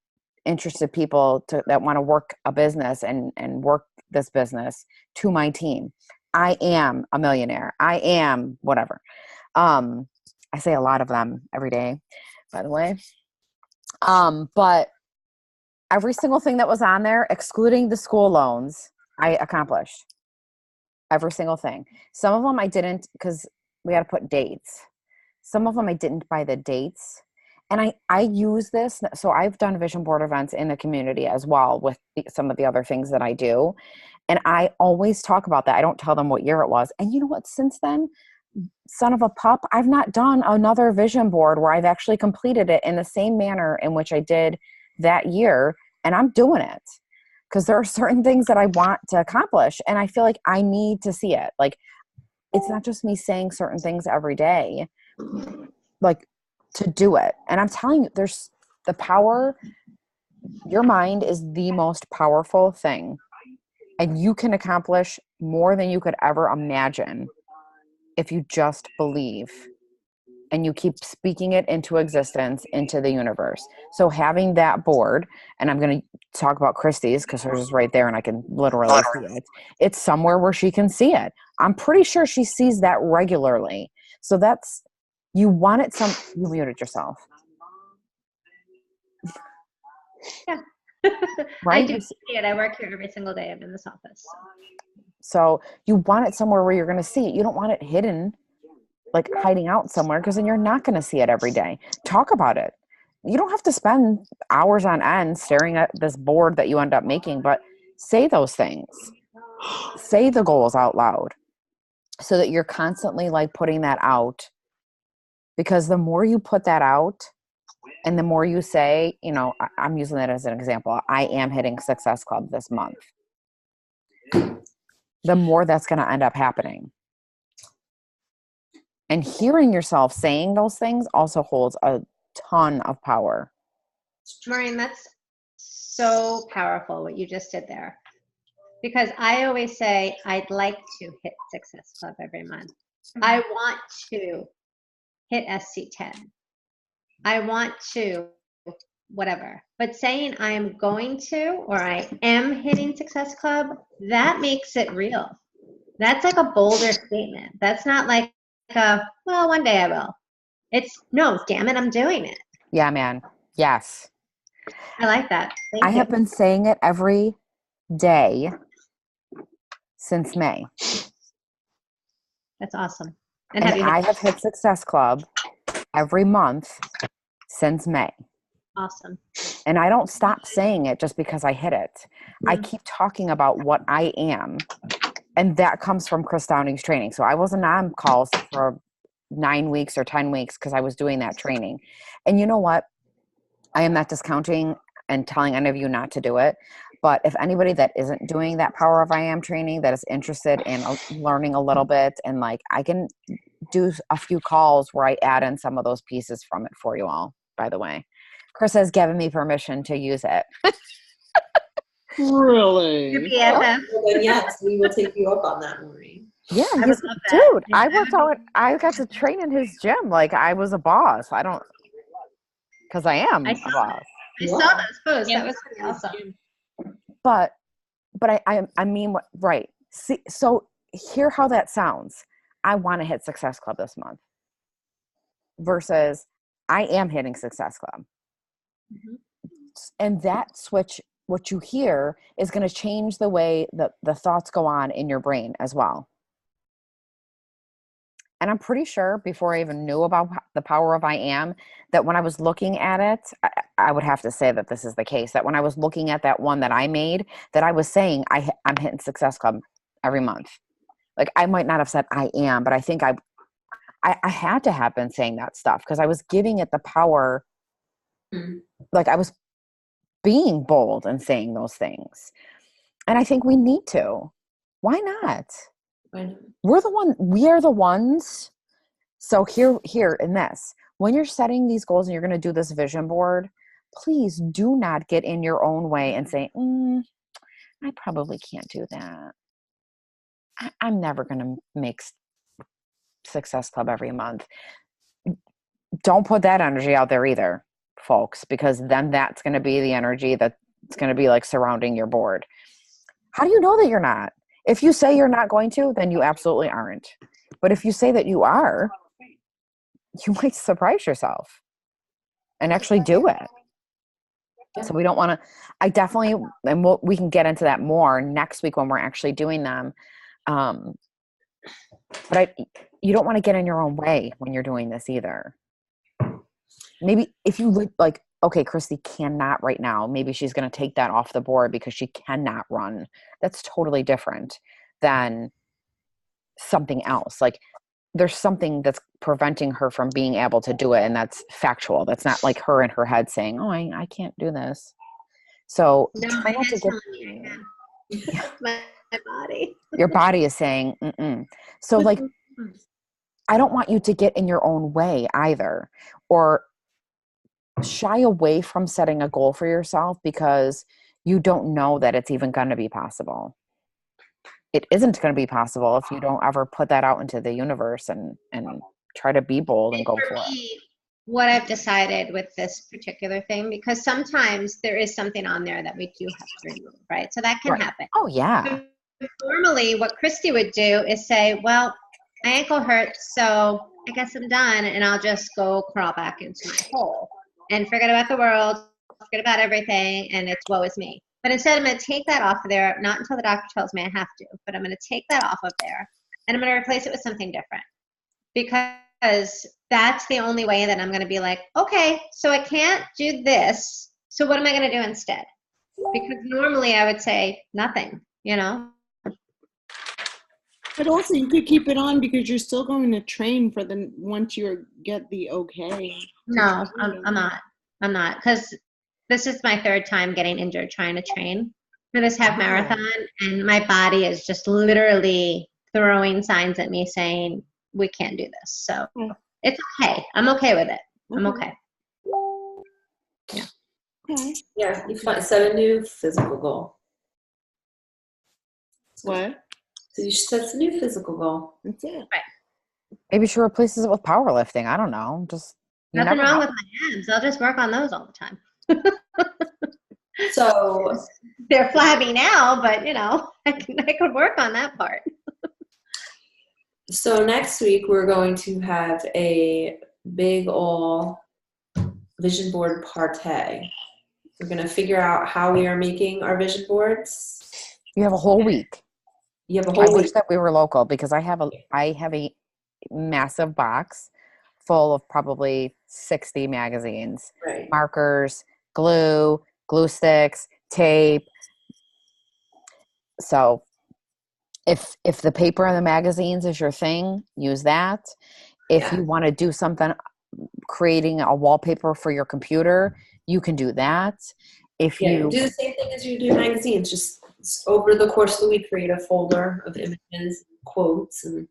interested people that want to work a business and work this business to my team. I am a millionaire. I am whatever. I say a lot of them every day, by the way. But every single thing that was on there, excluding the school loans, I accomplished. Every single thing. Some of them I didn't because we had to put dates. Some of them I didn't by the dates. And I use this. So I've done vision board events in the community as well with some of the other things that I do. And I always talk about that. I don't tell them what year it was. And you know what? Since then, son of a pup, I've not done another vision board where I've actually completed it in the same manner in which I did that year. And I'm doing it because there are certain things that I want to accomplish. And I feel like I need to see it. Like, it's not just me saying certain things every day, like to do it. And I'm telling you, there's the power. Your mind is the most powerful thing. And you can accomplish more than you could ever imagine if you just believe and you keep speaking it into existence, into the universe. So having that board, and I'm going to talk about Christy's because hers is right there and I can literally see it. It's somewhere where she can see it. I'm pretty sure she sees that regularly. So you want it you muted yourself. Yeah. Right? I do see it. I work here every single day. I'm in this office. So you want it somewhere where you're going to see it. You don't want it hidden, like hiding out somewhere, because then you're not going to see it every day. Talk about it. You don't have to spend hours on end staring at this board that you end up making, but say those things. Say the goals out loud so that you're constantly like putting that out, because the more you put that out and the more you say, you know, I'm using that as an example. I am hitting Success Club this month. The more that's going to end up happening. And hearing yourself saying those things also holds a ton of power. Maureen, that's so powerful what you just did there. Because I always say, I'd like to hit Success Club every month. I want to hit SC10. I want to, whatever. But saying I am going to, or I am hitting Success Club, that makes it real. That's like a bolder statement. That's not like well, one day I will. It's, no, damn it, I'm doing it. Yeah, man. Yes. I like that. Thank I you. have been saying it every day since May. That's awesome. And And have you I have hit Success Club every month since May. Awesome. And I don't stop saying it just because I hit it. I keep talking about what I am. And that comes from Chris Downing's training. So I wasn't on calls for 9 weeks or 10 weeks because I was doing that training. And you know what? I am not discounting and telling any of you not to do it. But if anybody that isn't doing that Power of I Am training, that is interested in learning a little bit, and like I can do a few calls where I add in some of those pieces from it for you all, by the way. Chris has given me permission to use it. Really? Your BFF. Well, then yes, we will take you up on that, Maureen. Yeah, I he's, would love that. dude, I worked out, I got to train in his gym like I was a boss. I don't, because I am I a saw boss. I saw those posts. That was pretty awesome. But I mean, right. See, so hear how that sounds. I want to hit Success Club this month versus I am hitting Success Club. Mm-hmm. And that switch, what you hear is going to change the way that the thoughts go on in your brain as well. And I'm pretty sure before I even knew about the Power of I Am, that when I was looking at it, I would have to say that this is the case, that when I was looking at that one that I made, that I was saying I'm hitting Success Club every month. Like I might not have said I am, but I think I had to have been saying that stuff because I was giving it the power. Like I was being bold and saying those things. And I think we need to. Why not? We are the ones. So here in this, when you're setting these goals and you're going to do this vision board, please do not get in your own way and say, I probably can't do that. I'm never going to make Success Club every month. Don't put that energy out there either, folks, because then that's going to be the energy that's going to be like surrounding your board. How do you know that you're not? If you say you're not going to, then you absolutely aren't. But if you say that you are, you might surprise yourself and actually do it. So we don't want to, I definitely, and we can get into that more next week when we're actually doing them. But you don't want to get in your own way when you're doing this either. Maybe if you like, okay, Christy cannot right now. Maybe she's going to take that off the board because she cannot run. That's totally different than something else. Like there's something that's preventing her from being able to do it. And that's factual. That's not like her in her head saying, oh, I can't do this. So try not to get my body. Your body is saying, mm-mm. So like, I don't want you to get in your own way either, or shy away from setting a goal for yourself because you don't know that it's even going to be possible. It isn't going to be possible if you don't ever put that out into the universe and try to be bold and go for it. What I've decided with this particular thing, because sometimes there is something on there that we do have to remove, right? So that can happen. Oh, yeah. Normally, what Christy would do is say, well, my ankle hurts, so I guess I'm done, and I'll just go crawl back into my hole and forget about the world forget about everything, and it's woe is me. But instead, I'm going to take that off of there, not until the doctor tells me I have to, but I'm going to take that off of there, and I'm going to replace it with something different. Because that's the only way that I'm going to be like, okay, so I can't do this, so what am I going to do instead? Because normally I would say nothing, you know? But also, you could keep it on because you're still going to train for the once you get the okay. No, I'm not, because this is my third time getting injured trying to train for this half marathon, and my body is just literally throwing signs at me saying we can't do this. So it's okay. I'm okay with it. I'm okay. Okay. Yeah, you set a new physical goal. What? So you should set a new physical goal. That's it. Right. Maybe she replaces it with powerlifting. I don't know. Just nothing wrong with my abs. I'll just work on those all the time. So they're flabby now, but you know, I could work on that part. So next week we're going to have a big ol' vision board party. We're going to figure out how we are making our vision boards. You have a whole week. You have a whole week. I wish that we were local because I have a massive box full of probably 60 magazines, right. Markers, glue sticks, tape. So if the paper and the magazines is your thing, use that. If you want to do something, creating a wallpaper for your computer, you can do that. If you do the same thing as you do magazines, just over the course of the week, create a folder of images, quotes, and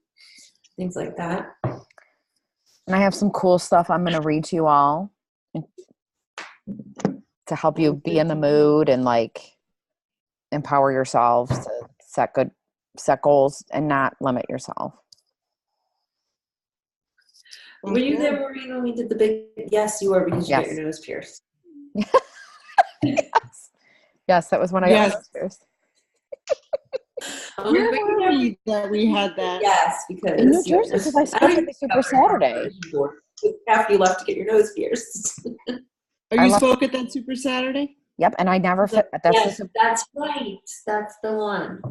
things like that. And I have some cool stuff I'm going to read to you all to help you be in the mood and like empower yourselves to set goals and not limit yourself. Were you there, Maureen, when we did the big? Yes, you were, because you got your nose pierced. Yes, that was when I got my nose pierced. Where were we that we had that? Yes, because in New Jersey, because I spoke at the Super Saturday. After you left to get your nose pierced. Oh, you spoke at that Super Saturday? Yep, and I never fit. That's right. That's the one.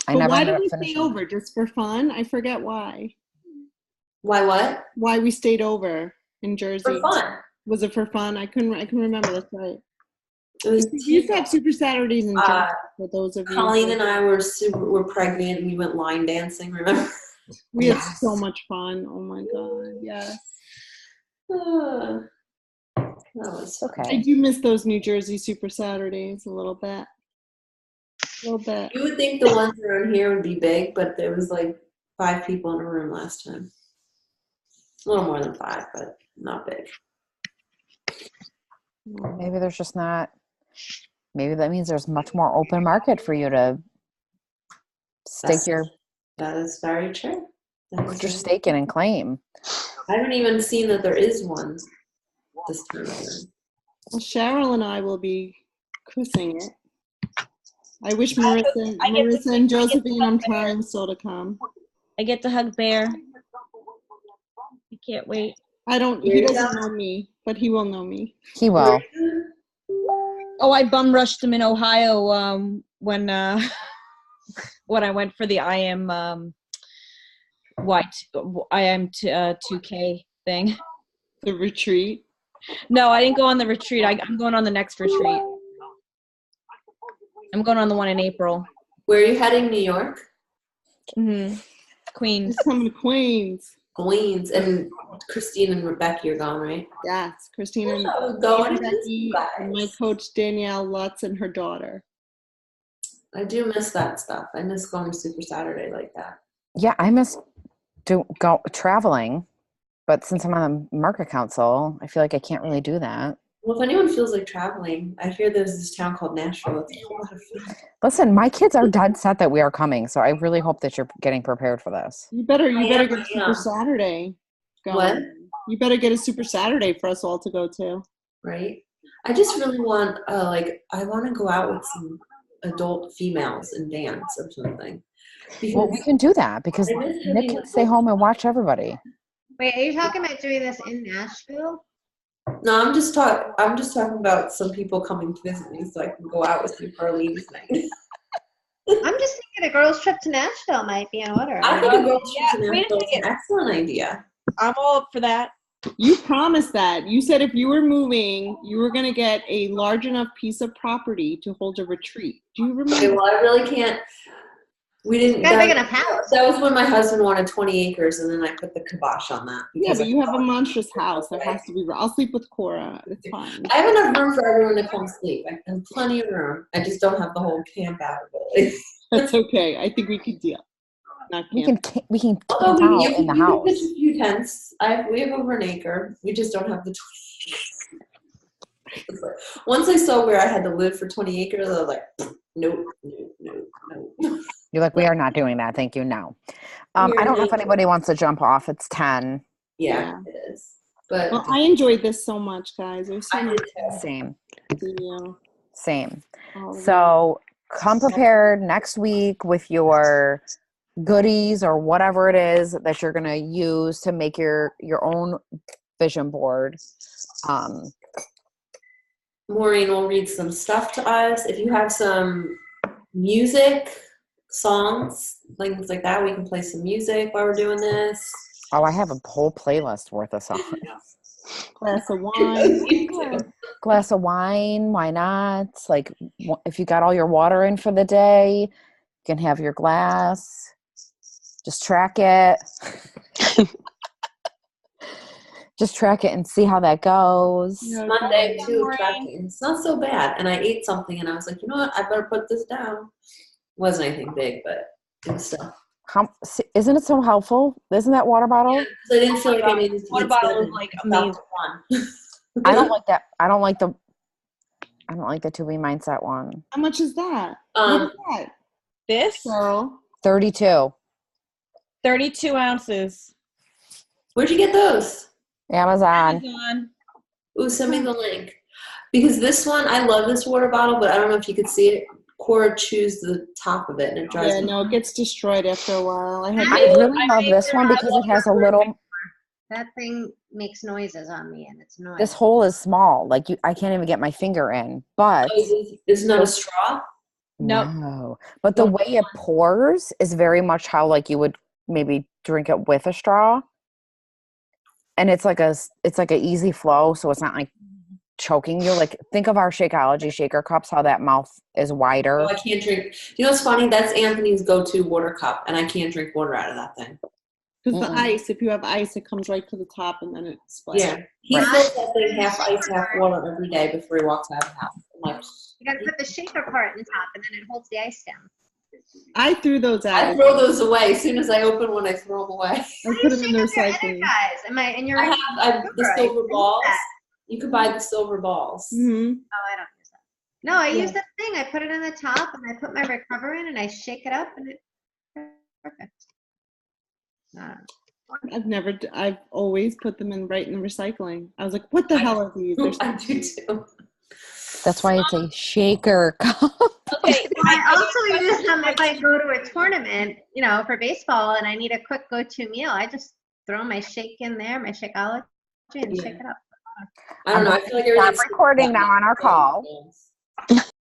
Why did we stay over? Just for fun? I forget why. Why what? Why we stayed over in Jersey? For fun. Was it for fun? I can remember. That's right. We used to have Super Saturdays in Jersey. For those of you, Colleen and I were pregnant, and we went line dancing. Remember? We had so much fun. Oh my god, yes. That was okay. I do miss those New Jersey Super Saturdays a little bit. You would think the ones around here would be big, but there was like 5 people in a room last time. A little more than 5, but not big. Maybe there's just not. Maybe that means there's much more open market for you to stake your. That is very true. Put your stake in and claim. I haven't even seen that there is one this time. Well, Cheryl and I will be christening it. I wish Marissa and Josephine, I'm trying still to come. I get to hug Bear. I can't wait. He doesn't know me, but he will know me. He will. Oh, I bum rushed him in Ohio when I went for the I am 2K thing. The retreat? No, I didn't go on the retreat. I'm going on the next retreat. I'm going on the one in April. Where are you heading? New York? Mm-hmm. Queens. It's coming to Queens. And Christine and Rebecca, you're gone, right? Yes, Christine and Becky, and my coach Danielle Lutz and her daughter. I do miss that stuff. I miss going to Super Saturday like that. Yeah, I miss traveling, but since I'm on the market council, I feel like I can't really do that. Well, if anyone feels like traveling, I hear there's this town called Nashville. It's a lot of fun. Listen, my kids are dead set that we are coming, so I really hope that you're getting prepared for this. You better get a Super Saturday going. What? You better get a Super Saturday for us all to go to. Right? I just really want, I want to go out with some adult females and dance or something. Well, we can do that because Nick can stay home and watch everybody. Wait, are you talking about doing this in Nashville? No, I'm just talking about some people coming to visit me so I can go out with you for a ladies' night. I'm just thinking a girls' trip to Nashville might be in order. I think a girls' trip to Yeah, wait a Nashville is an excellent idea. I'm all up for that. You promised that. You said if you were moving, you were going to get a large enough piece of property to hold a retreat. Do you remember? Okay, well, I really can't. We didn't. Got a big enough house. That was when my husband wanted 20 acres, and then I put the kibosh on that. Yeah, but you have a monstrous house. There has to be. I'll sleep with Cora. It's fine. I have enough room for everyone to come sleep. I have plenty of room. I just don't have the whole camp out ability. That's okay. I think we could deal. Not camp. We can camp Although out in the you house. can pitch a few tents. We have over an acre. We just don't have the 20 acres. Once I saw where I had to live for 20 acres, I was like, nope. You're like, we are not doing that. Thank you. No. I don't know if anybody wants to jump off. It's 10. Yeah, it is. But Well, I enjoyed this so much, guys. It was so much Same. fun. Same. All of So come prepared next week with your goodies or whatever it is that you're going to use to make your own vision board. Maureen will read some stuff to us. If you have some music, songs, things like that, we can play some music while we're doing this. Oh, I have a whole playlist worth of songs. Glass of wine. Glass of wine, why not? Like, if you got all your water in for the day, you can have your glass. Just track it. Just track it and see how that goes. Monday too, tracking. It's not so bad. And I ate something and I was like, you know what? I better put this down. Wasn't anything big, but it was stuff. Isn't it so helpful? Isn't that water bottle? Yeah, I didn't feel like I needed to Water bottle is like amazing. I don't like that. I don't like the to be mindset one. How much is that? What is that? This? Cheryl? 32. 32 ounces. Where'd you get those? Amazon. Ooh, send me the link. Because this one, I love this water bottle, but I don't know if you could see it. Cora chews the top of it and it dries. Yeah, no, it gets destroyed after a while. I really love this one because it has a little. That thing makes noises on me, and it's annoying. This hole is small. Like I can't even get my finger in. But it's not a straw. No, but the way it pours is very much how like you would maybe drink it with a straw. And it's like a easy flow, so it's not like choking you. Like think of our Shakeology shaker cups, how that mouth is wider. Oh, I can't drink. You know what's funny? That's Anthony's go-to water cup, and I can't drink water out of that thing. Because the ice, if you have ice, it comes right to the top and then it splashes. Yeah, he fills that thing half ice, half water every day before he walks out of the house. I'm like, you got to put the shaker part in top, and then it holds the ice down. I threw those out. I throw those away as soon as I open one. I throw them away. I put them in the recycling. I have the silver balls. You could buy the silver balls. Mm-hmm. Oh, I don't use that. No, I use the thing. I put it in the top, and I put my recover in, and I shake it up, and it's perfect. I've always put them right in the recycling. I was like, what the hell are these? I do too. That's why it's a shaker cup. Okay. I also use them if I go to a tournament, for baseball, and I need a quick go-to meal. I just throw my shake in there, my Shakeology, and shake it up. I don't know. I feel like I'm recording now on our call.